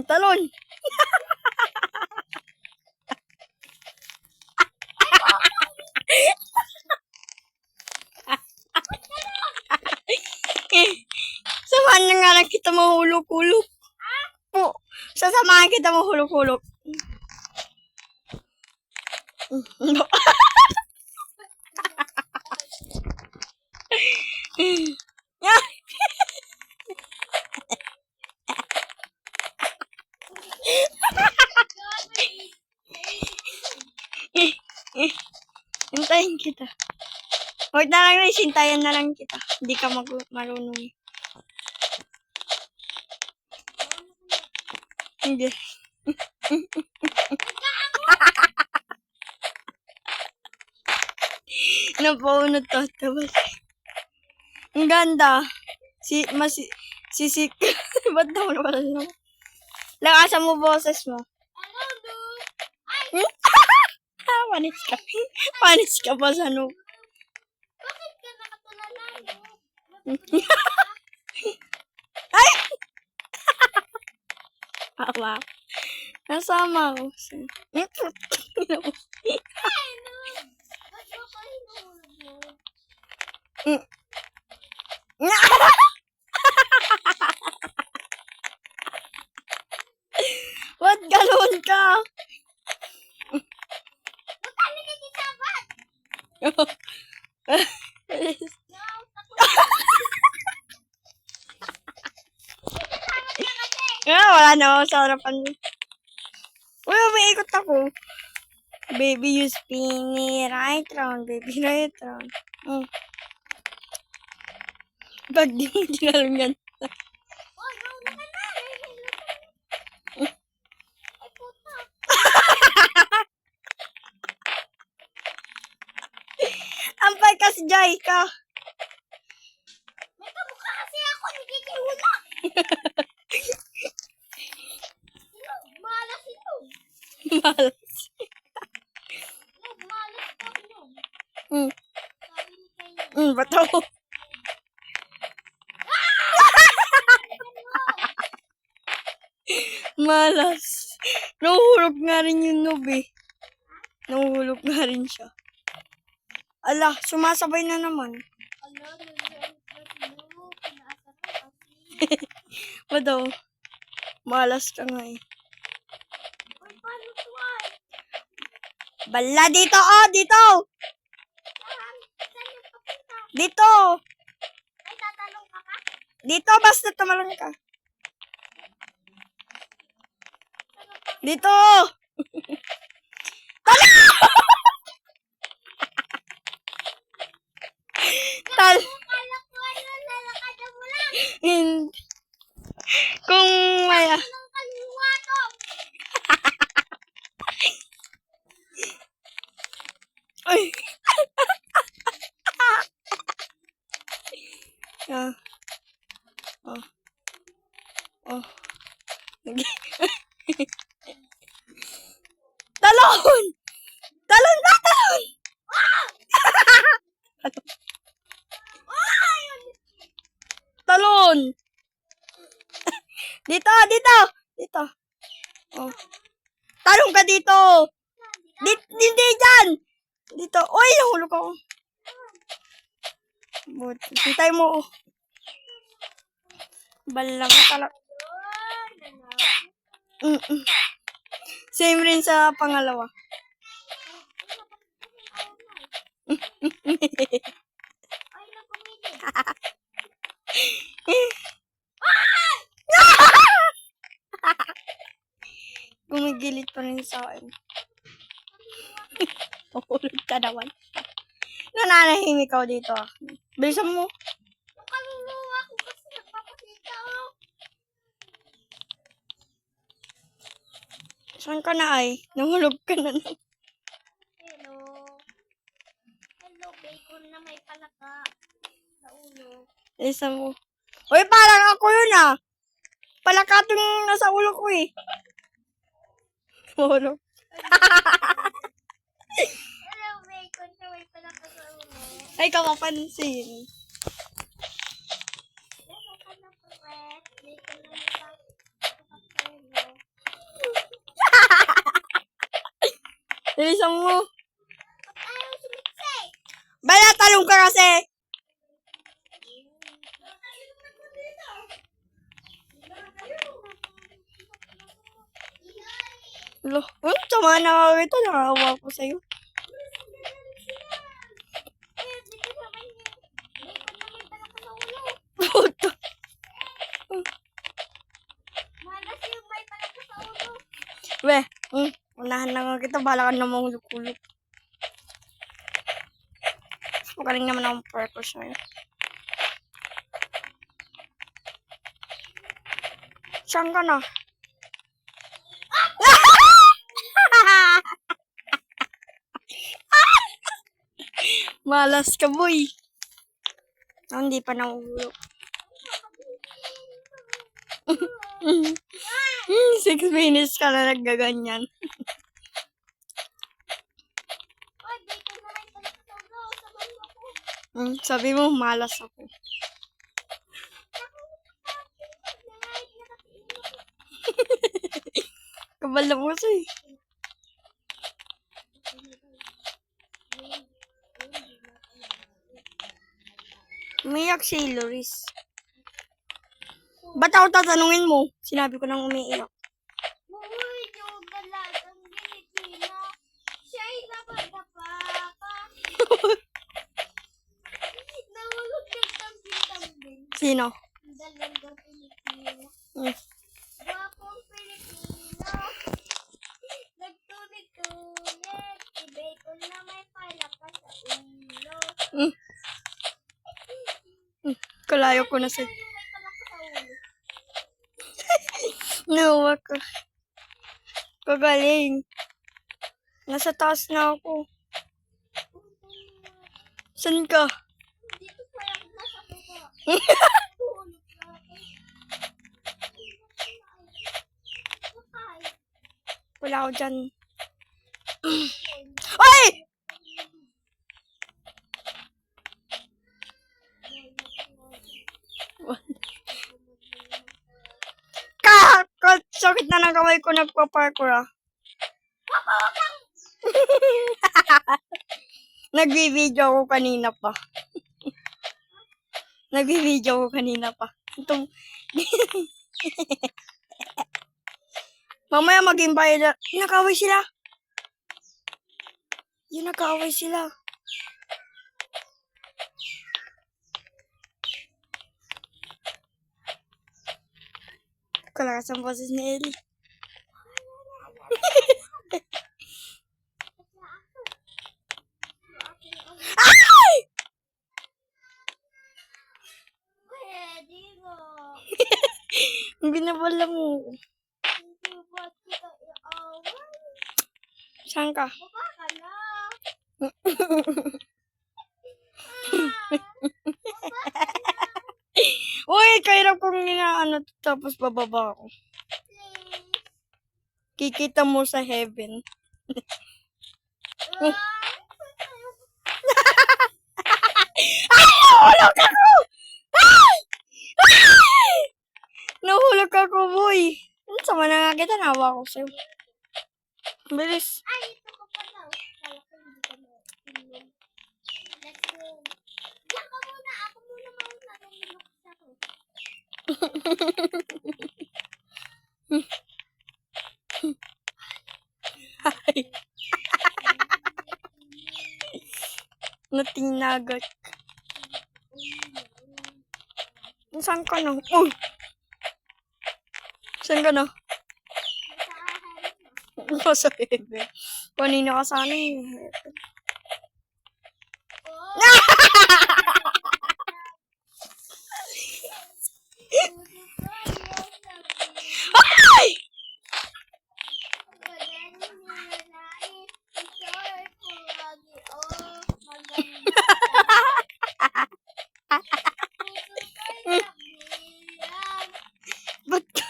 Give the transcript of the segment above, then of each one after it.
Talon. Samahan na nga lang kita mahulog-hulog. Po. Sasamahan kita mahulog-hulog. Hintayin kita. Huwag na lang na, sintayan na lang kita. Hindi ka marunong. Hindi. Napaunod to. Ang ganda. Sisik. Ba't daw na pala siya? Lakasan mo boses mo. Panis ka. Panis ka pa sa noob. Bakit ka nakatulala? Ay! Awa. Nasama ko. Ba't ba kayo nahulog? Ba't ganoon ka? Ba't kami nagisabat? Wala na ako sa harapan mo. Uy, umiikot ako. Baby, you spin me right round. Baby, right round. Ba't di mo tinalong yan? Oh, no, na. Ay, puta. Ampay ka si Jaika. May kamukha kasi ako, nagkikihula. Malas ito. Malas. Malas ka mo. Sabi ni kayo. Ba't ako? Malas. Nahuhulog nga rin yung noob eh. Nahuhulog nga rin siya. Ala, sumasabay na naman. Ba't daw? Malas ka nga eh. Ay, paano ito ay? Bala, dito oh! Dito! Saan yung papunta? Dito! Ay, tatanong ka ka? Dito, basta tumalon ka. Dito! Tal! Akala ko ano, lalakadan mo lang. Kung maya. Anong kaliwa to? Ay! Oh. Talon! Talon na! Talon! Talon! Dito! Dito! Dito. Oh. Talon ka dito! Hindi dyan! Dito. Uy! Nahulog ako. Hintay mo. Balang talaga. Same rin sa pangalawa. Ay, napumili. Gumigilit pa rin sa akin. Pahulog ka naman. Nananahimik ako dito. Bilisan mo. Yung kaluluwa ko kasi nagpapakita ako. Saan ka na ay? Nahulog ka na. Hello. Hello, bacon na may palaka. Sa ulo. Bilisan mo. Uy, parang ako yun ah. Palakatong nasa ulo ko eh. Nahulog. Hello, bacon na may palaka sa ulo. Ay, kamapansin. Hello ka na, friend. Bala, talong ka kasi. Lo, tama na ako ito. Nakawa ko sa'yo. Puto. Malas yung may palaka sa ulo. We, unahan na nga kita. Bala ka namang hulog-hulog. Magaling naman akong purpose sa'yo. Saan ka na? Malas ka, boy. Oh, hindi pa nahuhulog. 6 minutes ka na naggaganyan. Oh, dito na may palaka sa ulo. Sabay ako. Sabi mo, malas ako. Kabal na mo sa'yo. Umiyak si Loris. Ba't ako tatanungin mo? Sinabi ko nang umiiyak. Uy, yung dalagang Pilipino. Siya'y napadapaka. Nahulog ng tambing-tambing. Sino? Dalagang Pilipino. Hmm. Gwapong Pilipino. Nagtunit-tunit. Ibig ko na may palaka sa ulo. Kalayo ko na si... Yung may palaka sa ulo. Nawa ka. Kagaling. Nasa taas na ako. Saan ka? Dito pa lang nasa baba. Tulog na ako. Bakay. Wala ako dyan. Ay! Sakit na ng kamay ko nagpa-parkour ah. Nagbi-video ako kanina pa. Nagbi-video ako kanina pa. Itong... Mamaya maging bayad. Nag-away sila. Yun, nag-away sila. Kalakas ang boses ni Ellie. Ay! Pwede mo. Binabala mo. Hindi ba't kita iaway? Saan ka? Baba ka na. Uy, kahirap kong inaano tapos bababa ako. Please. Kikita mo sa heaven. Ah, Ay! Nahulog ako! Ay! Ay! Nahulog ako, boy. Sama na nga kita, nawa ko sa'yo. Bilis. Ay, ito ka pa daw. Kala ko hindi ka na inom. Let's go. Diyan ka muna. Ako muna mauna. Nahilok sa ako. Ay. Natinagat. Saan ka na? Uy! Saan ka na? Nasa ahal na. Nasa heaven. Kanina ka sana eh. Oh, Ay! Ba't ka?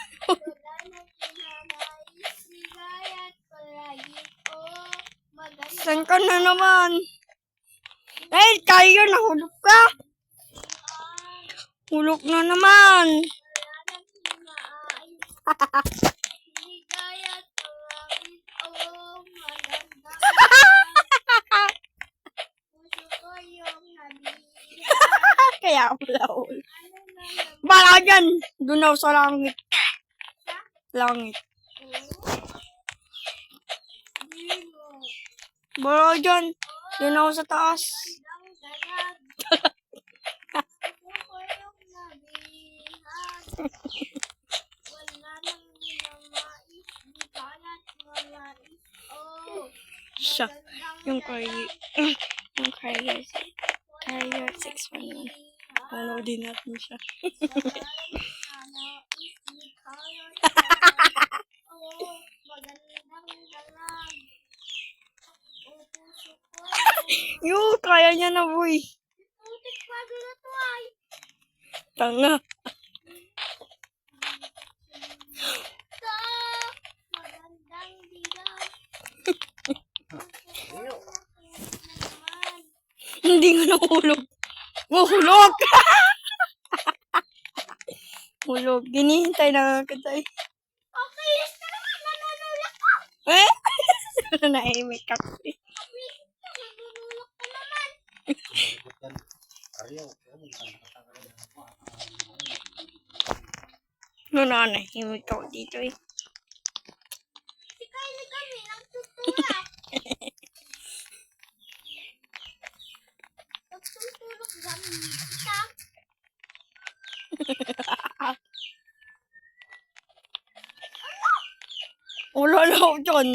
Saan ka na naman? Ay, tayo, nahulog ka. Hulog na naman. Kaya ako nahulog. Bala dyan. Doon ako sa langit. Langit. Bala dyan. Doon ako sa taas. Siya. Yung Carrier 611. Ano din natin siya. Kaya niya na, boy. Tanga. Hindi nga nahulog. Mahulog! Hulog. Ginihintay na katay. Okay, nanunulak ka. Eh? Naimik ako. Nanunulak ka naman. Nananahimik ako dito eh. Si Kylie kami, nagtutulak. Nagtutulak kami. Isa. Wala na ako dyan.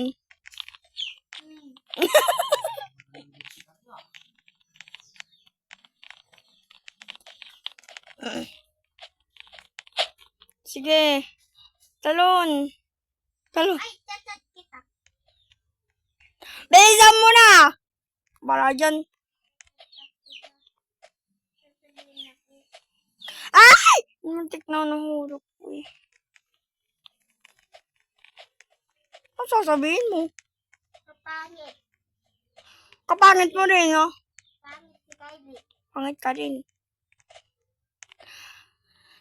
Sige. Talon. Talon. Ay, chat kita. Bilisan mo na! Bala dyan. Ay! Muntik na nahulog ko eh. Ano sasabihin mo? Kapangit. Kapangit mo rin, no? Pangit si Kylie. Pangit ka rin.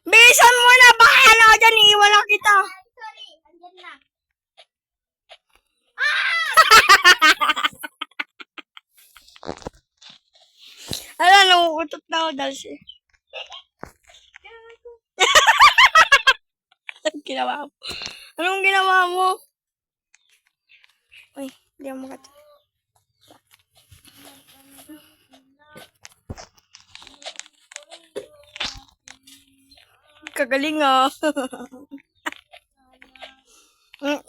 Bilisan mo na! Bahala ka dyan! Iiwan lang kita! Sorry, andyan na. Ala, nauutot na ako dahil siya. Anong ginawa mo? Anong ginawa mo? Uy, hindi ako makata. Kagaling ah.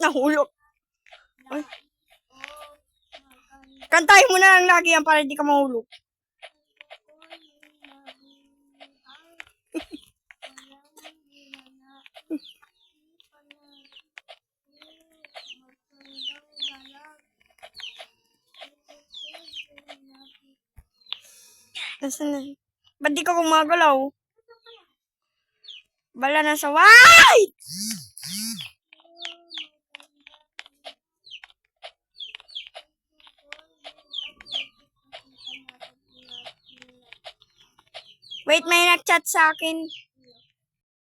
Nahulog. Uy. Kantahin mo na lang lagi yan para hindi ka mahulog. Nasaan na? Ba't di ka gumagalaw? Bala na sa white! Wait, may nag-chat sa akin.